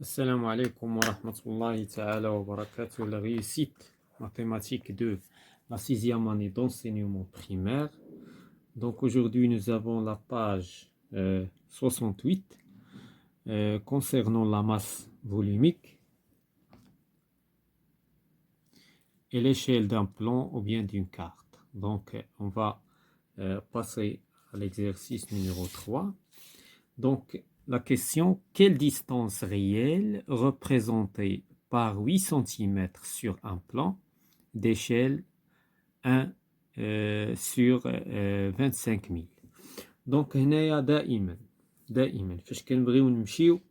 Assalamu alaikum wa rahmatullahi ta'ala wa barakatuh. La réussite mathématique de la sixième année d'enseignement primaire. Donc aujourd'hui nous avons la page 68 concernant la masse volumique et l'échelle d'un plan ou bien d'une carte. Donc on va passer à l'exercice numéro 3. Donc la question, quelle distance réelle représentée par 8 cm sur un plan d'échelle 1 sur 25 000. Donc هنايا دائما فاش كنبغيو نمشيو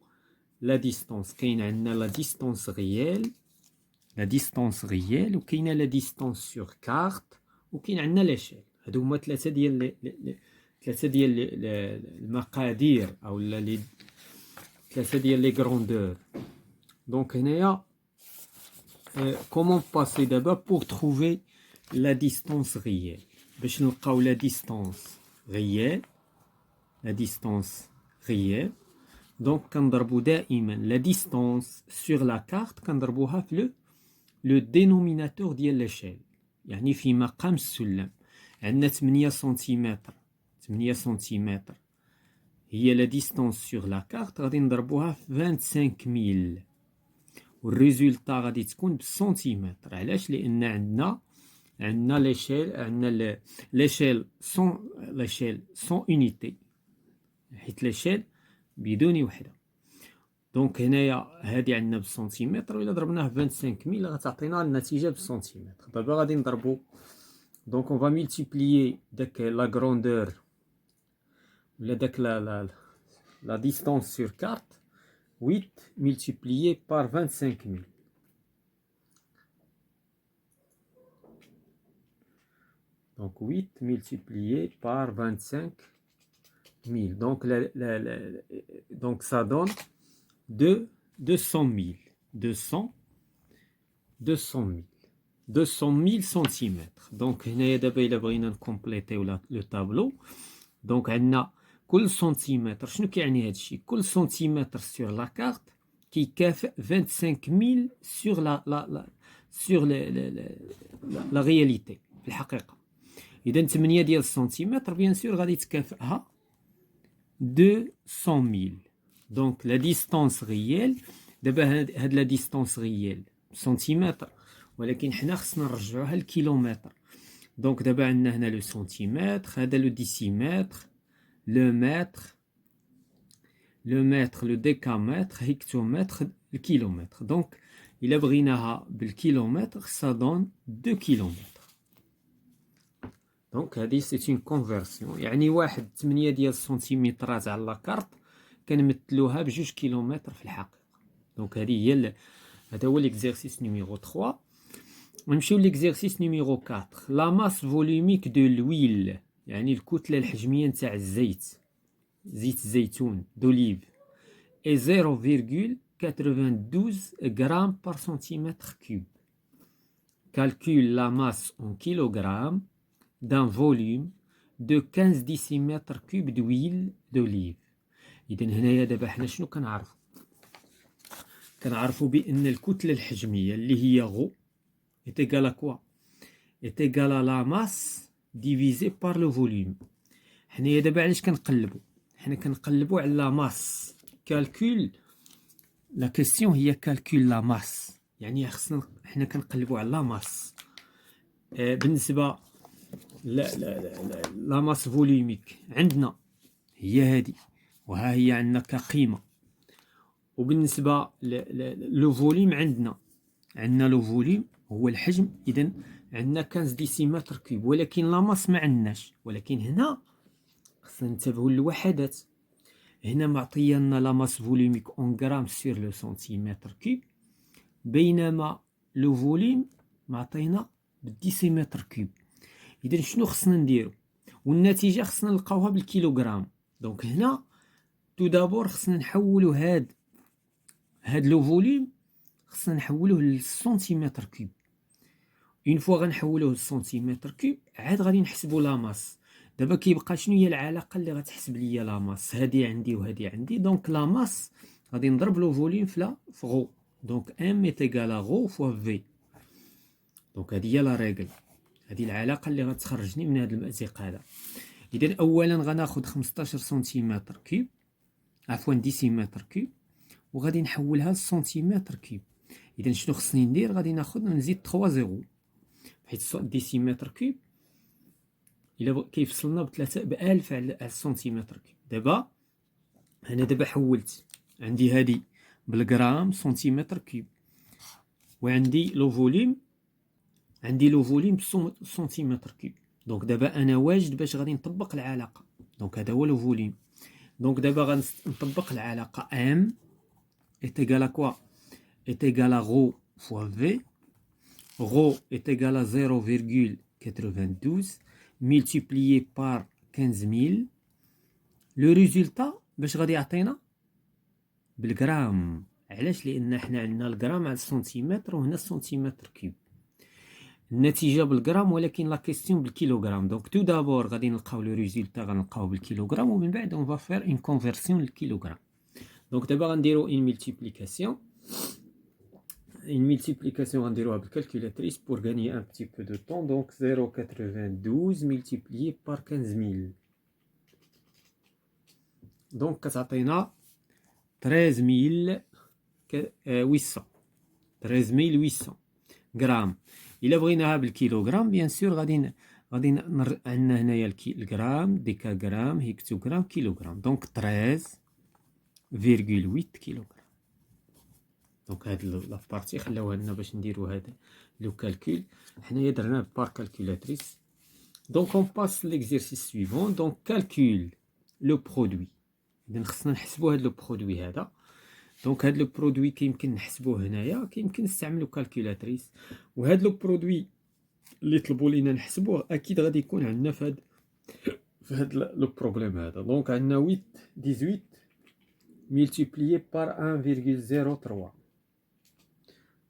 la distance كاين عندنا la distance réelle وكاينه la distance sur carte وكاين عندنا l'échelle. هادو هما ثلاثه ديال المقادير او ثلاثه ديال لي غروندور. دونك هنايا comment passer d'abord pour trouver la distance réelle. باش نلقاو la distance réelle donc كنضربوا دائما la distance sur la carte كنضربوها في le dénominateur ديال l'échelle. يعني في مقام السلم عندنا 8 سنتيمتر هي la distance sur la carte غادي نضربوها في 25000 والريزولتا غادي تكون بالسنتيمتر. علاش؟ لان عندنا l'échelle sans unité حيت l'échelle بدون وحده. دونك هنايا هادي عندنا بالسنتيمتر وإلا ضربناه في 25000 غتعطينا النتيجه بالسنتيمتر. دابا غادي نضربو دونك on va multiplier داك la grandeur ولا داك la distance sur carte 8 multiplié par 25000. Donc 8 multiplié par 25000. Donc ça donne 200 000 centimètres. Donc هنايا دابا إلا بغينا نكومبليتيو لو طابلو دونك عندنا كل سنتيمتر. شنو كيعني هادشي؟ كل سنتيمتر سور لا كارت كيكافئ 25000 سور لا رياليتي في الحقيقة. إذا 8 ديال السنتيمتر بيان سور غادي تكافئها 200000. دونك لا ديستانس ريال دابا هاد لا ديستانس ريال سنتيمتر ولكن حنا خصنا نرجعوها للكيلومتر. دونك دابا عندنا هنا لو سنتيمتر، هذا لو ديسيمتر، لو متر، لو ديكامتر، هيكتومتر، الكيلومتر. دونك إلا بغيناها بالكيلومتر سا دون 2 كيلومتر. دونك هذه سي اون كونفرسيون، يعني واحد 8 ديال السنتيمترات على لاكارت كنمثلوها ب2 كيلومتر في الحقيقة. دونك هذا هو ليكزيرسيس نيميرو 3. نمشيو ليكزيرسيس نيميرو 4. لا ماس فوليميك دو لويل، يعني الكتلة الحجمية نتاع زيت الزيتون دوليف اي 0,92 غرام بار سنتيمتر كوب. Calcule la masse en kilogrammes d'un volume de 15 décimètres cubes d'huile d'olive. إذن هنايا دابا حنا شنو كنعرفو بأن الكتلة الحجمية اللي هي غو est égal à quoi? est égal à la masse divisée par le volume. حنايا دابا علاش كنقلبو؟ حنا كنقلبو على لا ماس. calcul la question هي calcul la masse، يعني خصنا حنا كنقلبو على لا ماس. بالنسبة لا ماس فوليميك عندنا هي هادي وها هي عندنا كقيمة، وبالنسبة لو فوليم عندنا لو فوليم هو الحجم. إذن عندنا 15 ديسيمتر كوب ولكن لا ماس ما عندناش. ولكن هنا خصنا ننتبهوا للوحدات. هنا معطيه لنا لا ماس فوليميك اون غرام سور لو سنتيمتر كوب، بينما لو فوليم معطينا بالديسيمتر كوب. إذن شنو خصنا نديرو؟ والنتيجة خصنا نلقاوها بالكيلوغرام. دونك هنا تو دابور خصنا نحولو هاد لو فوليم خصنا نحولوه للسنتيمتر كوب. اون فوا غنحولوه للسنتيمتر كوب عاد غادي نحسبو لا ماس. دابا كيبقى شنو هي العلاقه اللي غتحسب ليا لا ماس؟ هادي عندي وهادي عندي. دونك لا ماس غادي نضرب لو فوليوم في غو. دونك ام est égal à غو فوا في. دونك هذه هي لا ريغل، هذه العلاقه اللي غتخرجني من هذا المأزق هذا. اذا اولا غناخذ 15 سنتيمتر كيوب، عفوا ديسيمتر كيوب، وغادي نحولها لسنتيمتر كيوب. اذا شنو خصني ندير؟ غادي ناخذ نزيد 3 زيرو، حيت ديسيمتر كيوب الا كيفصلنا ب1000 على السنتيمتر كيوب. دابا انا دابا حولت، عندي هذه بالغرام سنتيمتر كيوب، وعندي لو فوليوم، عندي لو فوليوم سنتيمتر كيوب. دونك دابا انا واجد باش غادي نطبق العلاقه. دونك هذا هو لو فوليوم. دونك دابا غنطبق العلاقه ام est égal à quoi? Est égal à rho fois V. Rho est égal à 0,92 multiplié par 15000. Le résultat باش غادي يعطينا بالغرام. علاش؟ لان حنا عندنا الغرام على السنتيمتر وهنا السنتيمتر كيوب. النتيجه بالغرام، ولكن لا كيستيون بالكيلوغرام. دونك تو دابور غادي نلقاو لو ريزولتا غنلقاو بالكيلوغرام، ومن بعد اون فا فير اون كونفيرسيون للكيلوغرام. دونك دابا غنديرو اون ملتيبليكاسيون. Une multiplication غنديروها بالكالكولاتريس pour gagner un petit peu de temps. Donc 0,92 multiplié par 15000. Donc كتعطينا 13800 غرام. إلا بغيناها بالكيلوغرام بيان سور غادي عندنا هنايا الغرام، ديكاغرام، هيكتوغرام، كيلوغرام. دونك 13,8 كيلوغرام. دونك هاد لا بارتي خلاوها لنا باش نديرو هذا لو كالكول. حنايا درناه بار كالكولاتريس. دونك اون باس ليكزيرسيس سويفون. دونك كالكول لو برودوي. اذا خصنا نحسبو هاد لو برودوي هذا. دونك هاد لو برودوي كيمكن نحسبوه هنايا، كيمكن نستعملو كالكولاتريس. وهاد لو برودوي اللي طلبوا لينا نحسبوه اكيد غادي يكون عندنا في هاد لو بروبليم هذا. دونك عندنا 18 multiplié par 1,03.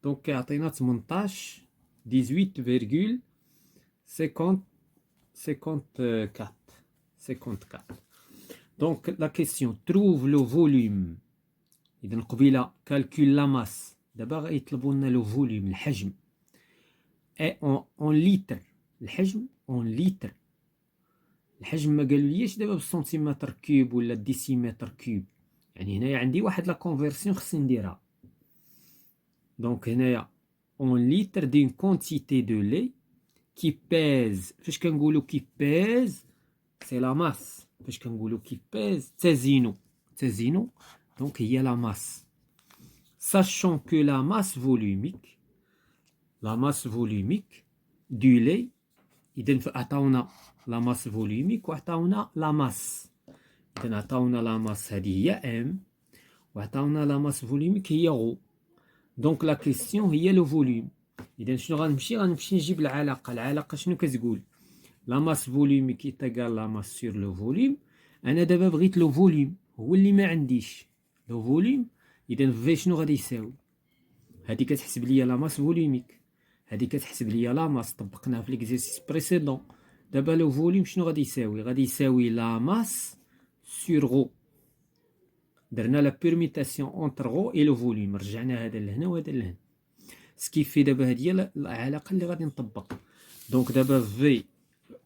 دونك كيعطينا 18,54. دونك لا كيسيون تروف لو فوليوم. اذا قبيله كالكول لا ماس، دابا غيطلبوا لنا لو فوليوم الحجم اي اون لتر. الحجم اون لتر. الحجم ما قالوليش دابا بالسنتيمتر كيوب ولا ديسيمتر كيوب. يعني هنايا عندي واحد لا كونفيرسيون خصني نديرها. دونك هنايا اون لتر دين كونتيتي دو لي كي بيز. فاش كنقولوا كي بيز سي لا ماس. فاش كنقولوا كي بيز تزينو دونك هي لا ماس. sachant que la masse volumique du lait. إذن عطاونا لا ماس فوليميك وعطاونا لا ماس. إذن عطاونا لا ماس هذه هي ام، وعطاونا لا ماس فوليميك هي غو. دونك لا كيستيون هي لو فوليوم. إذن شنو غنمشي نجيب العلاقة شنو كتقول؟ لا ماس فوليميك إيتاغال لا ماس سور لو فوليوم. أنا دابا بغيت لو فوليوم، هو اللي ما عنديش لو فوليوم. إذن في شنو غادي يساوي؟ هادي كتحسب ليا لا ماس فوليميك، هادي كتحسب ليا لا ماس طبقناها في ليكزيرسيس بريسيدون. دابا لو فوليوم شنو غادي يساوي؟ غادي يساوي لا ماس سور غو. درنا لا بيرميتاسيون اونتر غو اي لو فوليوم، رجعنا هذا لهنا وهذا لهنا. سكيفي دابا هادي هي العلاقه اللي غادي نطبق. دونك دابا في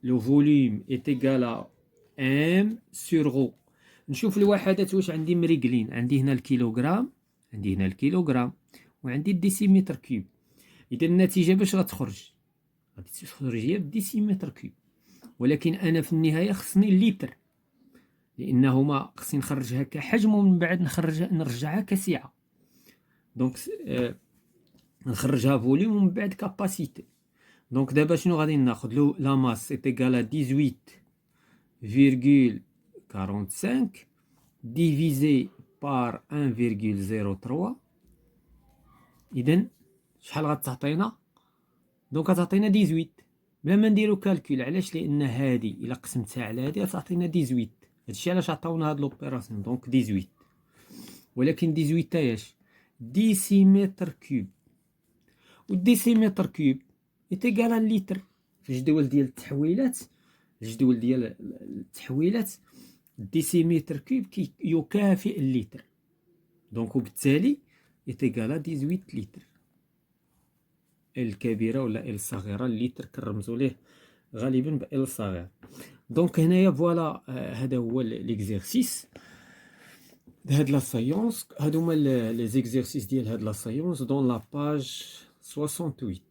لو فوليوم ايت ايكال ام سور غو. نشوف الوحدات واش عندي مريقلين. عندي هنا الكيلوغرام، عندي هنا الكيلوغرام، وعندي الديسيمتر كيوب. اذا النتيجه باش غتخرج؟ غادي تخرج هي بالديسيمتر كيوب، ولكن انا في النهايه خصني الليتر، لانه ما خصني نخرجها كحجم ومن بعد نرجعها كسعه. دونك نخرجها فوليوم ومن بعد كاباسيتي. دونك دابا شنو غادي ناخذ؟ لا ماس ايت ايكال 18,45 ديفيزي بار 1,03. اذا شحال غتعطينا؟ دونك غتعطينا 18 بلا ما نديرو كالكول. علاش؟ لان هادي الا قسمتها على هادي غتعطينا 18. هادشي علاش عطاونا هاد لوبيراسيون. دونك 18، ولكن 18 تاياش ديسيمتر كيوب، والديسيمتر كيوب يتيكال الليتر. في الجدول ديال التحويلات، الديسيمتر كيوب يكافئ الليتر. دونك وبالتالي يتيكالا 18 لتر. ال الكبيرة ولا ال الصغيرة، الليتر كنرمزو ليه غالبا ب ال الصغير. دونك هنايا فوالا هذا هو ليكزيرسيس هاد لا سايونس. هادو هما لي زيكزيرسيس ديال هاد لا سايونس دون لا باج 68.